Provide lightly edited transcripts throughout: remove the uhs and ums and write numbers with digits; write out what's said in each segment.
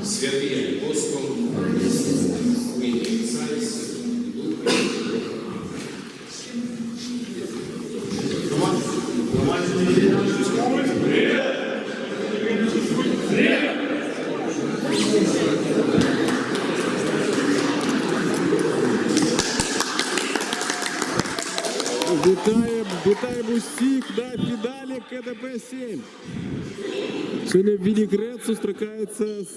Святий Апостол, святий Царь, Вітаємо усіх на фіналі КДП-7. Сьогодні Вінігрет зустрічається з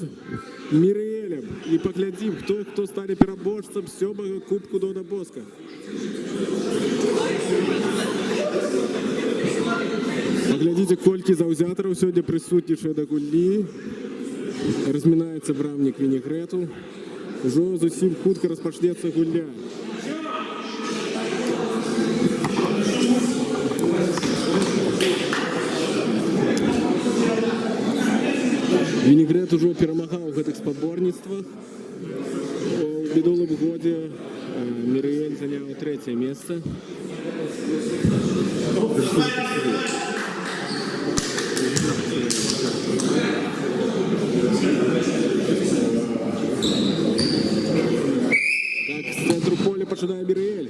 Міріелем. І поглядім, хто стане переможцем 7-го Кубку Дона Боско. Поглядите, колькі завзяторів сьогодні присутніші на гульні. Розмінається брамник Вінігрету. Уже зовсім хутко розпочнеться гульня. Вінігрет уже перемагав у гэтых спаборніцтвах. У мінулому годі Міріель зайняв 3-е місце. Так, з центру поля починає Міріель.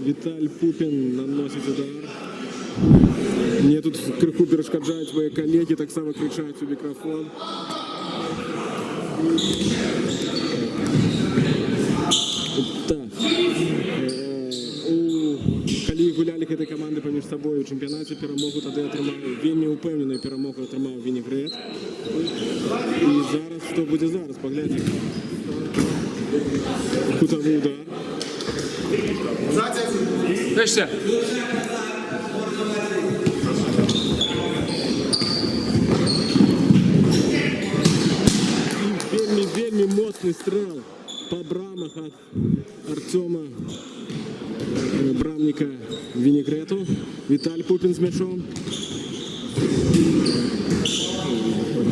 Віталь Пупін наносить удар. Мне тут крыху перешкоджають мої колеги, так само кричать у мікрофон. Так. Коли гуляли гэтай команды паміж собою у чемпіонаті, перемогу тоді отримав, вельми упевнену перемогу отримав Вінігрет. І зараз, що буде зараз, погляньте. Кутовий удар. Дальше. Вельми моцний стрел по брамах от Артема брамника Вінігрету. Віталь Пупін з м'ячом.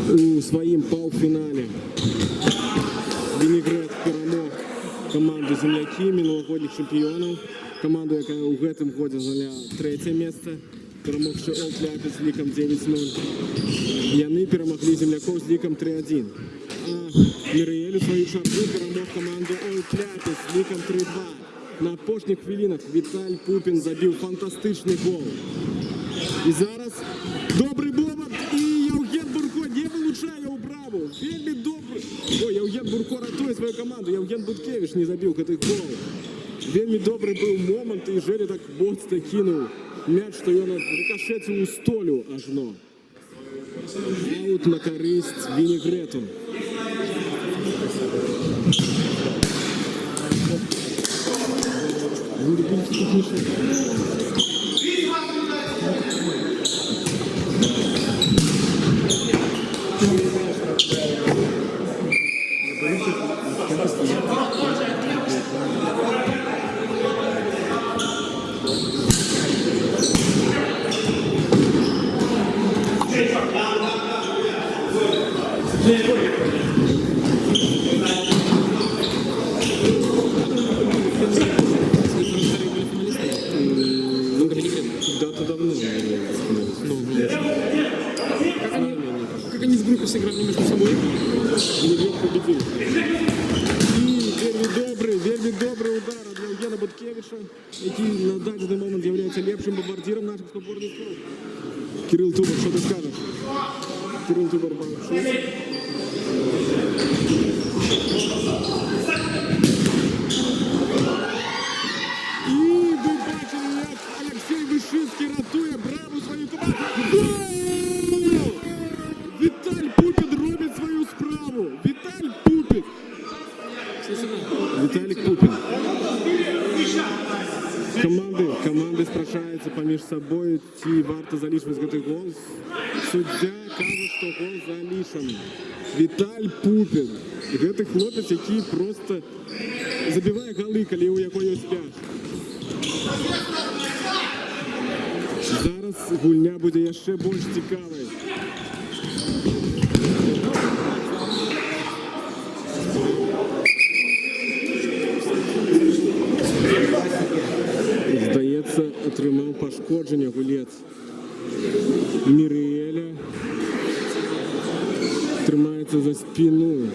У своїм півфіналі Вінігрет перемог команду земляки, минулогодніх чемпіонів. Команду, яка у гэтым годі зайняла 3-е місце. Перемогши Олд Ляпіс з ліком 9-0. Яны перемогли земляков з ліком 3-1. А Міріель у свою чергу перемог команду Олд Ляпіс з ліком 3-2. На опошніх хвилинах Віталь Пупін забив фантастичний гол. І зараз добрий момент, і Євген Бурко не вилучає у браву. Вельми добрий. Ой, Євген Бурко рятує свою команду. Євген Буткевич не забив гэтых гол. Вельми добрий був момент, і Жері так боцько кинув м'яч, що його рикошетив у столю ажно. Аут на користь Вінігрету. Как они в группе сыграли между собой? Вінігрет победив. І вельми добрий удар від Євгена Буткевича, який на даний момент є лепшим бомбардиром наших спаборництвів. Кирил Тубар, що ти скажеш? Кирил Тубар, що? І ви бачили, як Олексій Вишинський рятує браву свою команду. Віталь Пупін робить свою справу. Віталь Пупін. Віталік Пупін. Команди спрашаються поміж собою, ці варто залишити гэтый гол. Суддя каже, що гол залишений. Віталь Пупін. Гэты хлопець, який просто забиває голи, коли у якого є спяш. Зараз гульня буде ще більш цікавою. Здається, отримав пошкодження гулець Міріеля. Тримається просто за спину.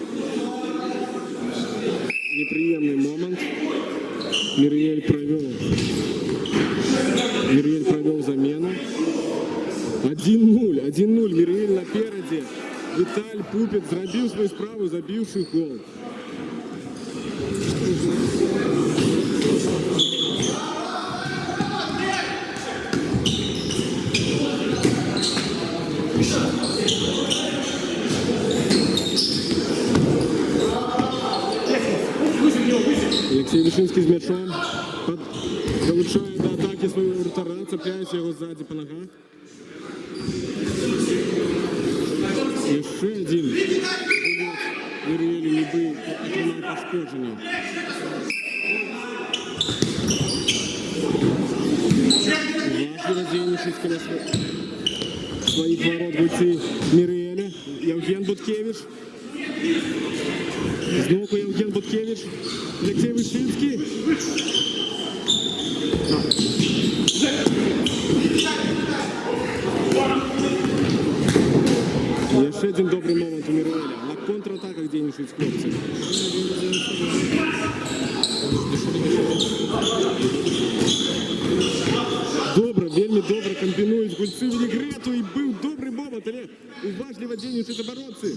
Неприемный момент. Мириэль провел замену. 1-0. 1-0. Мириэль напереди. Віталь Пупін зробив свою справу, забивший гол. Алексей Вишинский с мячом. Долучает до атаки своего вратаря, цепляется его сзади по ногах. Еще один. Мириэль ніби отримав пошкодження. Важливо задіянішись коло своїх ворот гульці Мириэля. Євген Буткевич. Знову Євген Буткевич. Олексій Вишинський. Ще один добрий момент у Мириэля. На контратаках дзейнічаюць хлопці. Добре, вельмі добре комбінують гульці Вінігрету і був добрий момент, але уважливо дзейнічаюць оборонці.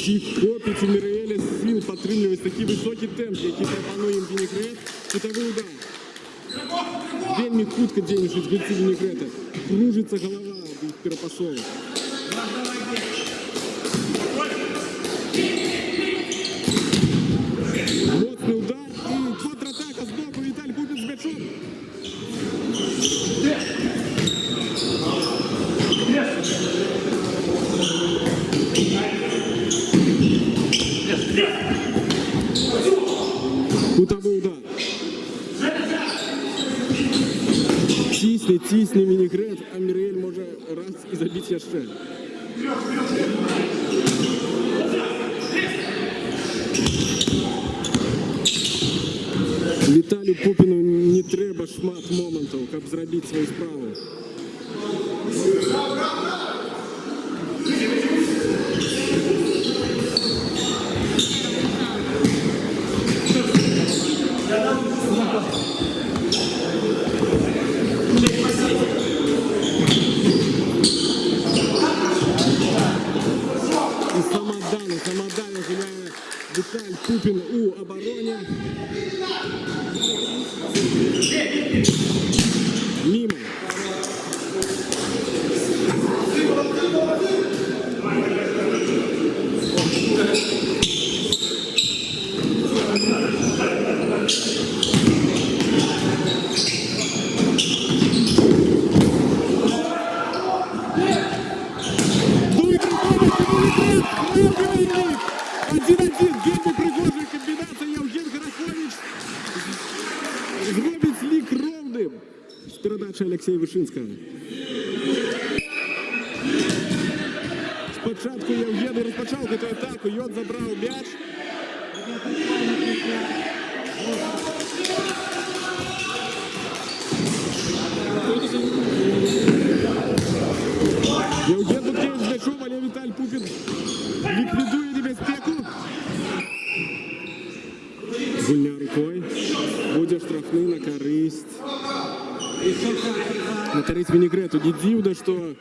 Ці хлопці Мириэля з сил підтримують такий високий темп, який пропонує їм Вінігрет. Кутовий удар. Вельми хутко дзейнічаюць гульцы Вінігрета. Кружится голова их перепасов. Моцный удар и контратака сбоку. Виталий Пупин с мячом. Кутовый удар. Тісне Вінігрет, а Мириэль може раз і забити ще. Віталію Пупіну не треба шмат моментів, щоб зробити свою справу. Самодан гуляє Віталь Пупін у обороні. Мимо. Передача Олексія Вишинського. Спочатку Євген розпочав цю атаку, Йод забрав м'яч. Євген Буткевич з м'ячом, але Віталь Пупін ліквідує небезпеку. Гульня рукою. Буде штрафний на користь. На користь Вінігрету. Не дивно, що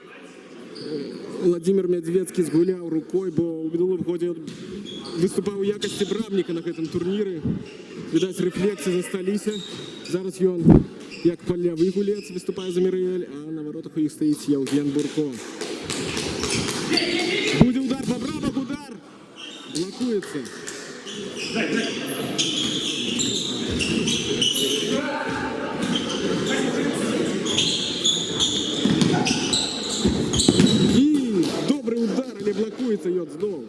Владимир Медведський згуляв рукою, бо у минулому ході виступав у якості брамника на цьому турнірі. Видать, рефлекси засталися. Зараз він як польовий гулець виступає за Мириэль, а на воротах у їх стоїть Євген Бурко. Буде удар по брамах, удар! Блокується. Не блокується Йод знову.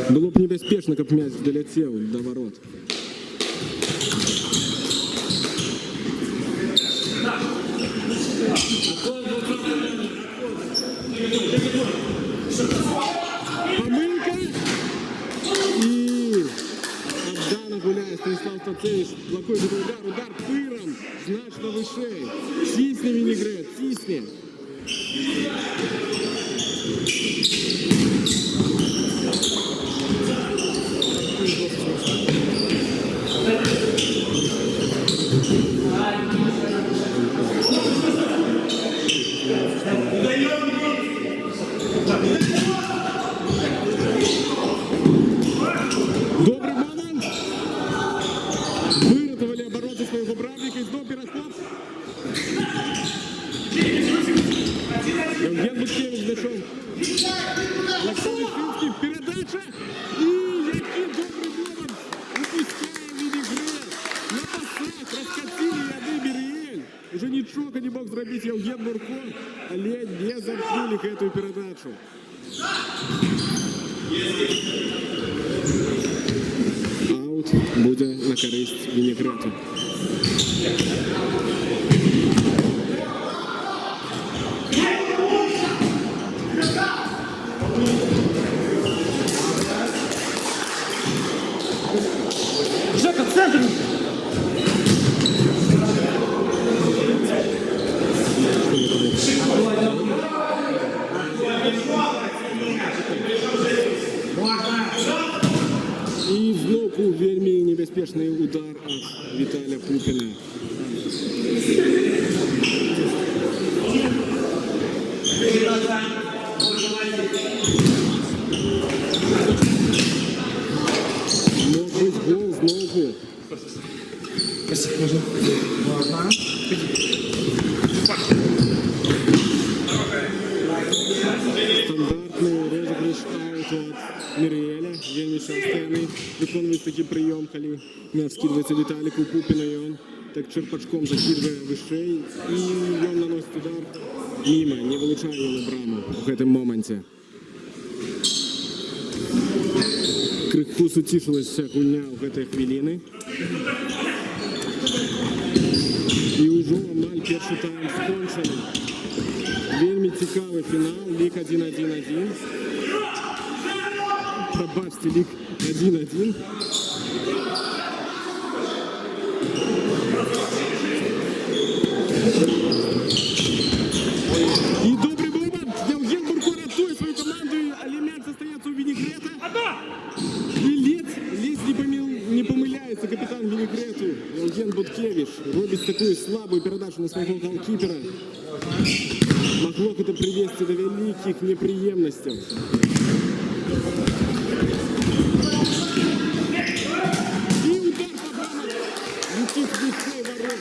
Було б небезпечно, як м'яч долетів до ворот. Помилка. І Богдана гуляє Станіслав Стацевич. Блокує удар. Удар пиром. Значно вище. Тісне Вінігрет. Тісне. Добрый момент. Вырятовали обороты своего бравника. И снова переход. Евген Буткевич зашел. Олександр Шинский. Передача. И який добрый момент. Упуская Винегрет. На пасах раскатили Яны Мириэль. Уже ничего не мог зробить Евген Бурко. Але не замкнули эту передачу. Аут буде на користь Вінігрету. Жека, центр! І знову вельми небезпечний удар від Віталя Пупіна. Мог бути гол знову. Стандартний розіграш ауту від Міріеля. Вельми часто виконують такий прийом, коли м'яч скидується Віталіку Пупіну, і він так черпачком закидує вище, і він наносить удар мимо, не вилучає його на браму в цьому моменті. Крихку сутішилася гульня в цій хвилини. І вже амаль перший тайм скончений. Вельми цікавий фінал, лік 1-1-1. Пробачте, лік 1-1. І добрий момент. Євген Бурко рятує свою команду, але м'яч залишається у Вінігрета. І ледь не помиляється капітан Вінігрету Євген Буткевич. Робить таку слабу передачу на свого голкіпера. Могло это привести до великих неприемностей. И удар по браму летит в лицо ворот.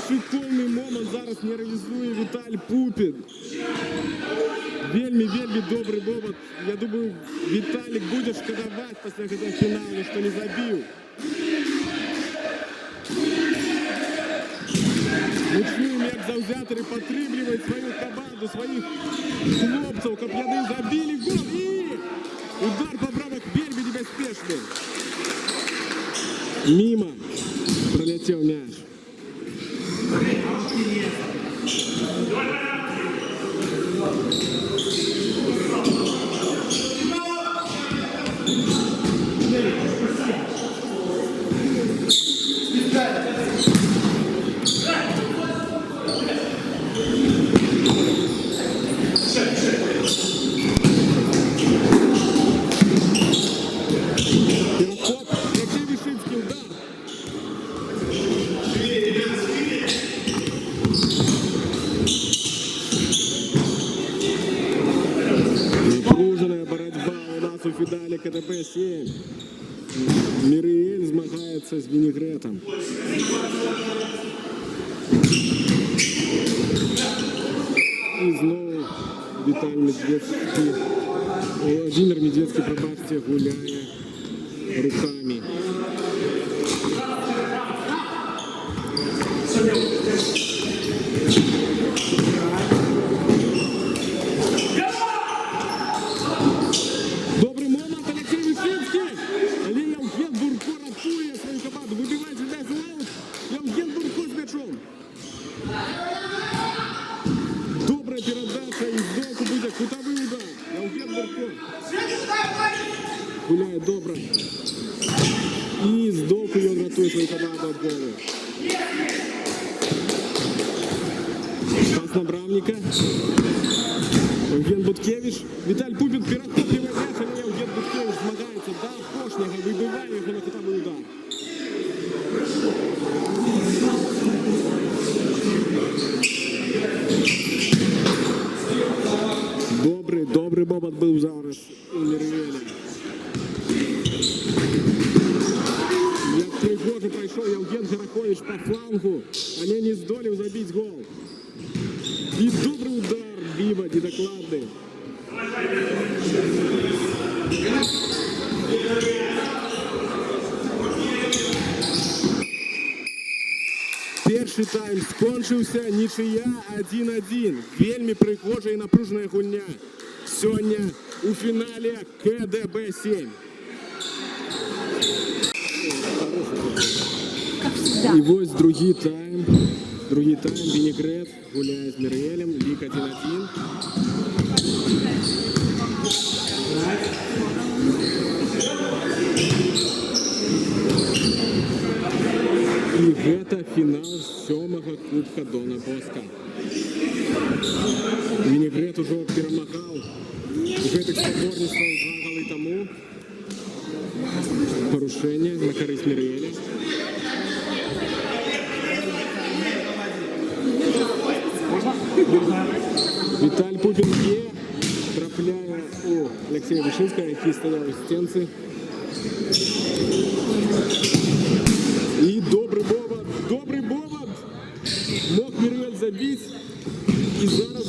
Шикарний момент зараз не реалізує Віталь Пупін. Вельми добрий момент. Я думаю, Віталік буде шкодувати після цього фіналу, що не забив. Мучні, як завзятори, потрібляють свою команду, своїх хлопців, кап'яни забили гол. І удар по брамах вельми небезпечний. Мимо пролетів м'яч. Переход, Олексій Вишинський удар. Напружена боротьба у нас у фіналі КТП-7. Міріель змагається з Вінігретом. І знову Віталій Медведський Владимир Медведский, пробачте, гуляє руками. Добрий момент, Олексій Вишинський. Але Євген Бурко рятує свою команду. Вибиває сюди з аут. Євген Бурко з м'ячом. Добра передача і збоку буде кутовий удар. Євген Бурко. Гуляє добре. І збоку він рятує свою команду від голу. Пас на Брамника. Євген Буткевич. Віталь Пупін перехоплює м'яч, але Євген Буткевич змагається до останнього, вибиває його на кутовий удар. Добрий бобот був зараз у Мір'єля. Як пригожу пройшов Євген Гарахович по флангу, але не здолів забити гол. І добрий удар Біба, недокладний. Перший тайм скончився, нічия 1-1. Вельми пригожа і напружена гульня. Сьогодні у фіналі КДБ-7. І ось другий тайм. Другий тайм. Вінігрет гуляє з Мір'єлем. Лік 1-1. І це фінал 7-го Кубка Дона Боска. Вінігрет уже перемагав у гэтых спаборніцтвах 2 голи тому. Порушення на користь Мір'єля. Віталь Пупін є, трапляє у Олексія Вишинського, який стояв у стінці. І добрий бобот. Мог Мір'єль забити. І зараз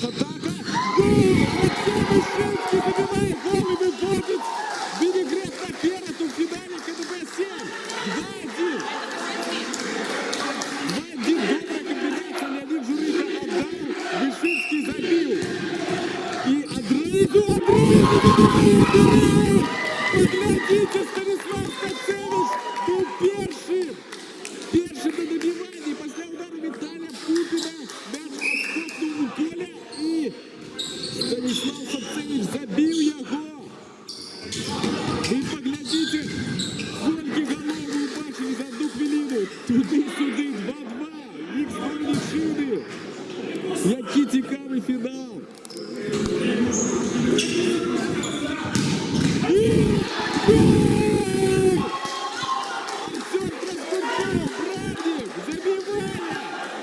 атака. Олексій Вишинський забиває гол і виводить Вінігрет наперед у фіналі КДБ-7. 2-1. 2-1. Добра комбінація. Леонід Журика віддав. Вишинський забив. І одразу. Поглядите, Станіслав Стацевич був першим на добиванні. Після удару Віталія Пупіна м'яч відскокнув у поле і Станіслав Стацевич забив його. Ви поглядите, скільки голов ви бачили за одну хвилину. Туди-сюди 2-2. Їх знову лишили. Який цікавий фінал.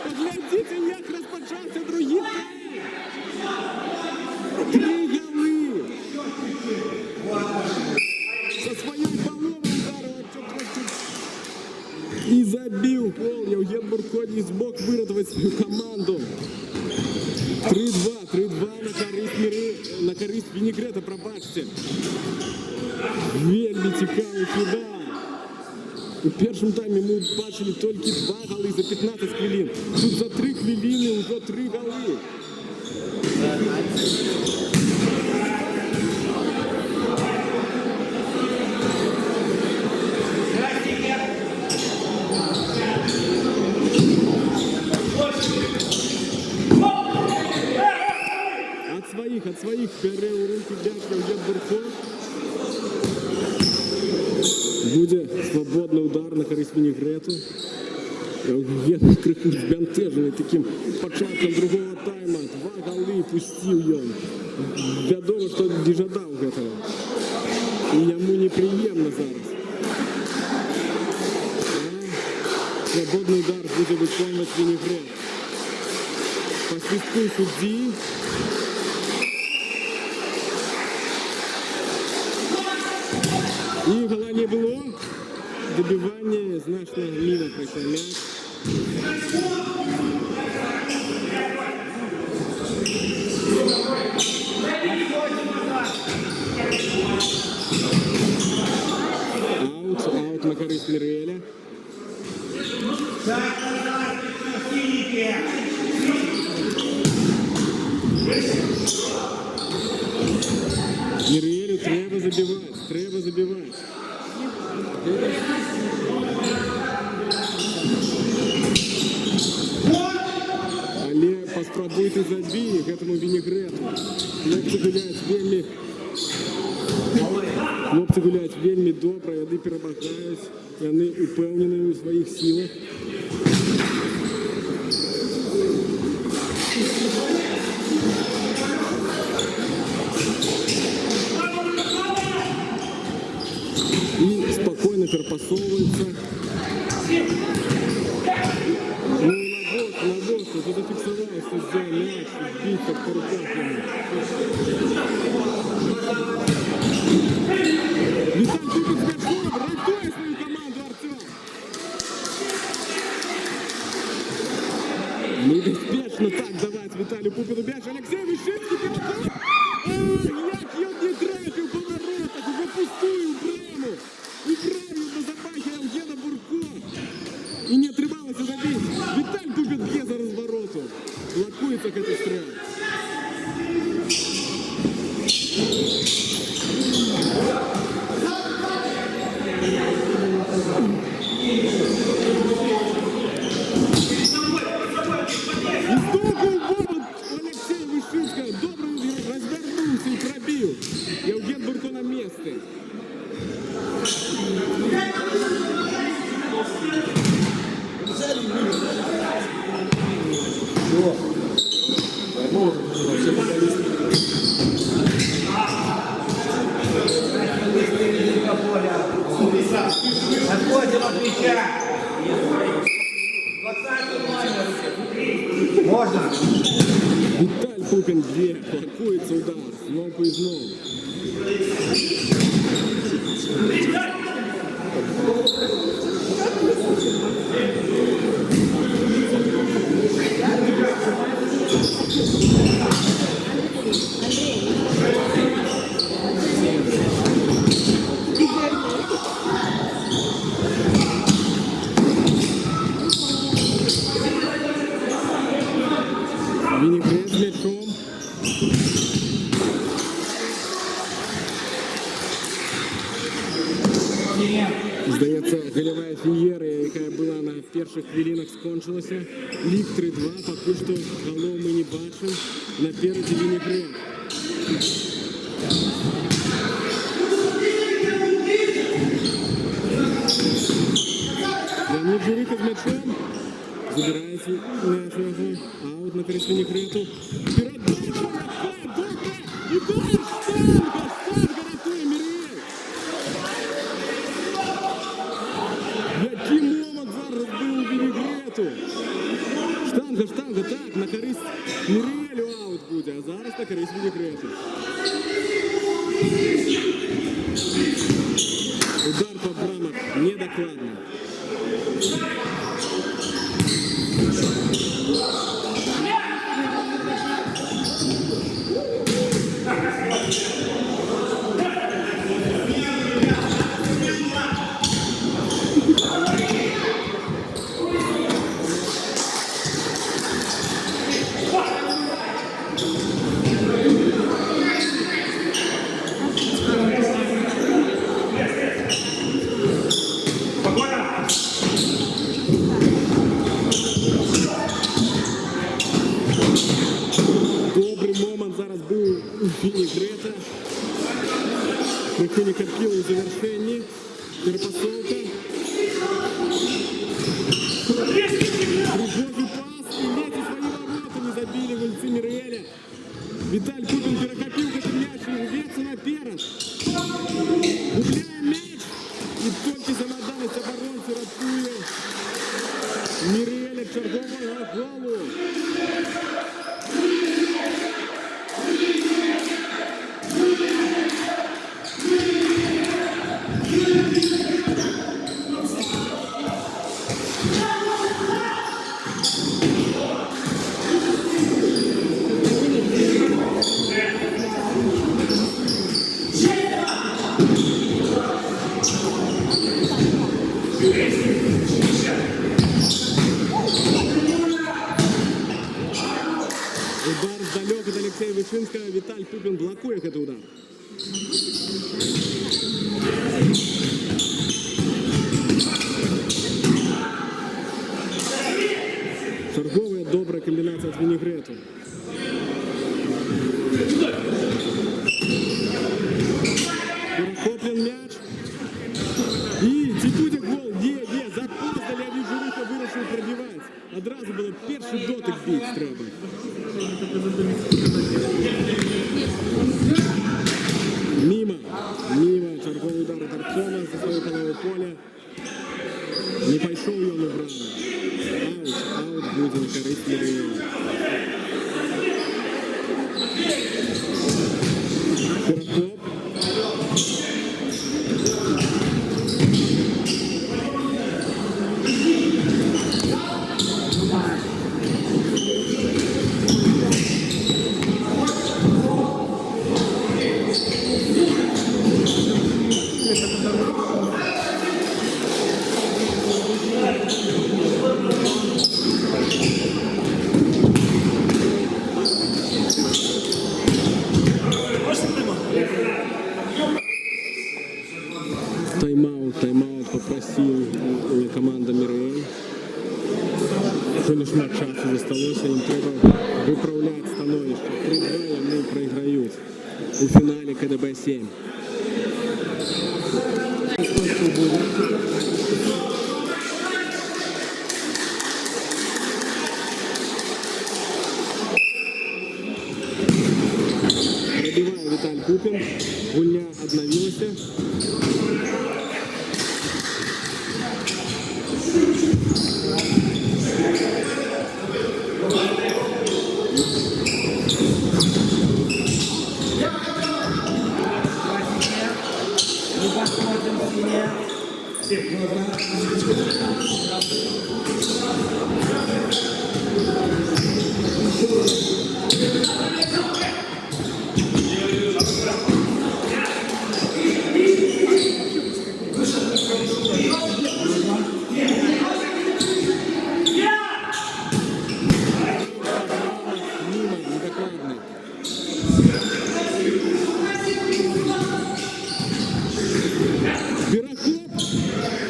Поглядите, як розпочався другий тайм. 3 голи. Со своєю головою ударив Артем Тростюк. І забив гол. Євген Бурко не змог вирятувати свою команду. 3-2 на користь Вінігрета, пробачте. Вельми цікавий фінал. У першому таймі ми бачили тільки 2 голи за 15 хвилин. Тут за 3 хвилини вже 3 голи. От своих бере у руки м'яч Євген Бурко. Буде свободний удар на користь Вінігрету. Євген криху збентежений таким початком другого тайма. 2 голи пустив він. Відомо, що не ждав цього. І йому неприємно зараз. Свободний удар буде виконувати Вінігрет. По свистку судді. І гола не було. Добивання, значно мимо пройшов м'яч. Миреля. Мирелю треба забивати, треба забивати. Але паспробуйте забій гэтаму вінігрету. Хлопці гуляють вельми добре, яны перемагають, яны упевнені у своїх силах. И спокойно перепасовывается. Ну и на бок, уже зафиксовался, взял мяч, биться по руках ему. Виталь Пупин с мячом, рятует свою команду Артем. Небезпечно так давать Виталию Пупину мяч. Алексей Вышинский переход. Як ён не трапил по воротах, уже пустую браму. Управил на запахе Евгена Бурко. И не отрывалось забить. Виталь Пупин бьет за развороту. Блокуется к этой стреле. Алексей Вышинский добрый развернулся и пробил. Евген Бурко на месте. Отходим от мяча. 20 номер. Можно? Виталь Пупин бьет, блокуется удар. Снова пояснул. Винегрет с мячом. Здається, гольова феєра, яка була на перших хвилинах, скончилася. Лік 3-2, поки що голов ми не бачимо. Напереді Винегрет. Леонид Журика з мячом. Забирається мяч його. Аут на користь Винегрету. Передача, добре! І далі штанга! Штанга рятує Мирель! Який момент зараз був у Винегрету! Штанга, так, на користь Мирелю аут буде, а зараз на користь Винегрету. Удар по брамах недокладно. Винегрета. Ніхто не копив у завершенні. Перепасовка. Прибожий пас. И вместе свои ворота не забили гольцы Миреля. Виталь Пупин перекопил этот мяч и рвется наперед. Губляем мяч. И только за надалость оборонцы рятує Миреля чергового голу. Удар сдалек от Алексея Вышинского. Виталь Пупин блокует этот удар. Торговая добрая комбинация от Винегрету. Перехоплен мяч. І ці буде гол. Є. Запоздали, а Віжуруха вирішив пробивати. Одразу було перший дотик бить треба. Мимо. Торговый удар от Артема за свою половину поля. Не пошел ее на брану. Аут будет на користь Мириэля. Пирохоп. Тайм-аут попросил команда Мириэль. Що лиш на часу зосталося, їм треба виправляти становище. 3-2 вони проіграють у фіналі КДБ-7. Пробиває Віталь Пупін. Гульня обновилася.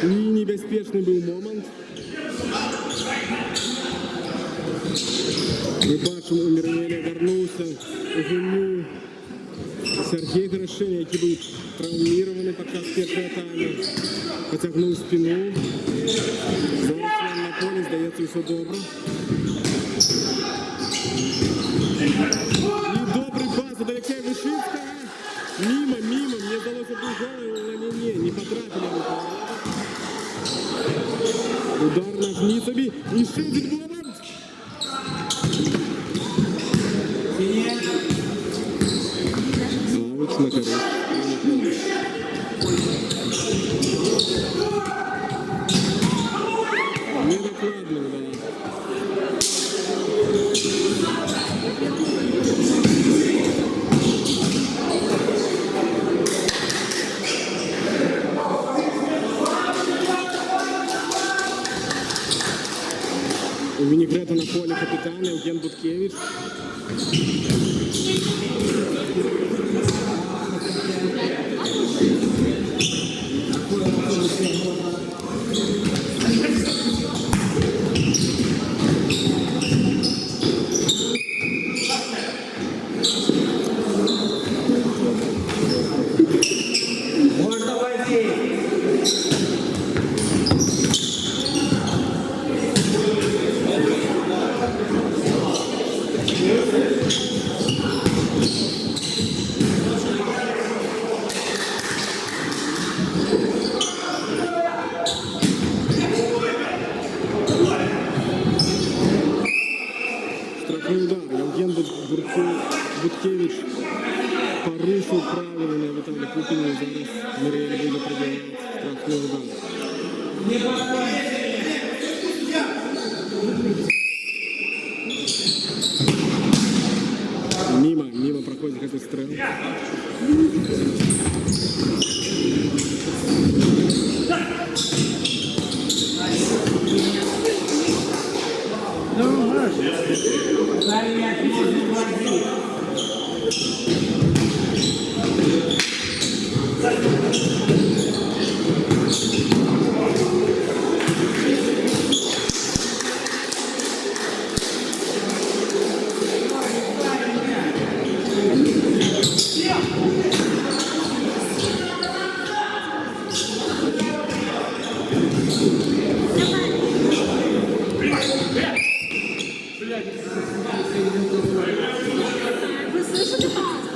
Небезпечний був момент. Ми бачимо, у Мириэля вернувся у гульню Сергій Горошин, який був травмований під час першого тайму. Потягнув спину. Зараз він на полі, здається, все добре. І добрий пас від Алексея Вышинского. Мимо. Мне здалося був гол, але не потрапили на поворот. Удар нажми собі. І ще один момент. Аут на користь. Недокладно, да. У Винегрета на поле капитан Евген Буткевич. Можно войти. Штрафний удар. Евген Буткевич порушил правила на Виталии Пупине. Зараз Мириэль будет пробивать штрафный удар. Мимо проходит этот стрел. Далі м'яч можна боротьбі. Вы слышите паузу?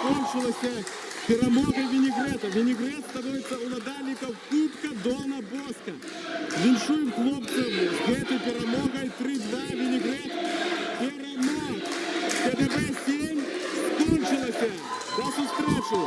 Кончилася перемога Вінігрета. Вінігрет становиться уладальником Кубка Дона Боска. Віншуємо хлопцям з цією перемогою 3-2. Вінігрет перемог. ТДВ-7 скончилася. До зустрічі.